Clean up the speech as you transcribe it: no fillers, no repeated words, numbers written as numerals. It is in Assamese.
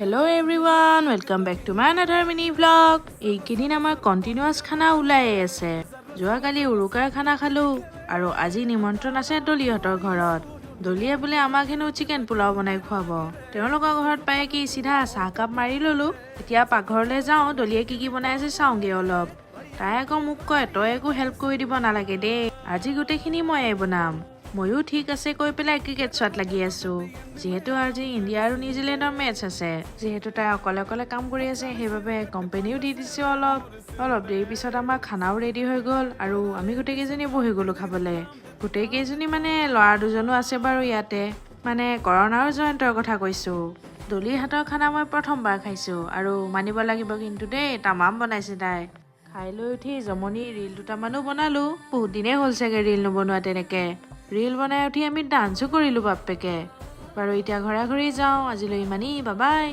Hello everyone, welcome back to my another mini vlog. এইকেইদিন আমাৰ কন্টিনিউয়াস খানা ওলাই আছে। যোৱাকালি উৰুকাৰ খানা খালো আৰু আজি নিমন্ত্ৰণ আছে দলিহঁতৰ ঘৰত। দলিয়ে বোলে আমাক হেনো চিকেন পোলাও বনাই খুৱাব। তেওঁলোকৰ ঘৰত পাই কি সিধা চাহকাপ মাৰি ললো। এতিয়া পাকঘৰলৈ যাওঁ, দলিয়ে কি বনাই আছে চাওঁগে অলপ। তাই আকৌ মোক কয় তই একো হেল্প কৰি দিব নালাগে দেই, আজি গোটেইখিনি ময়ে বনাম। ময়ো ঠিক আছে কৈ পেলাই ক্ৰিকেট চোৱাত লাগি আছো। যিহেতু আজি ইণ্ডিয়া আৰু নিউজিলেণ্ডৰ মেচ আছে, যিহেতু তাই অকলে অকলে কাম কৰি আছে, সেইবাবে কোম্পানীও দি দিছে। অলপ দেৰি পিছত আমাৰ খানাও ৰেডি হৈ গ'ল আৰু আমি গোটেইকেইজনী বহি গ'লো খাবলৈ। গোটেইকেইজনী মানে ল'ৰা দুজনো আছে বাৰু ইয়াতে, মানে কৰণ আৰু জয়ন্তৰ কথা কৈছো। দলিৰ হাতৰ খানা মই প্ৰথমবাৰ খাইছো আৰু মানিব লাগিব কিন্তু দেই, তামাম বনাইছে তাই। খাই লৈ উঠি জমনি ৰিল দুটামানো বনালো। বহুত দিনেই হ'ল চাগে ৰিল নবনোৱা তেনেকে। ৰিল বনাই উঠি আমি ডান্সো কৰিলো বাপ্পেকে। বাৰু এতিয়া ঘৰা ঘৰি যাওঁ, আজিলৈ ইমানেই, বাবাই।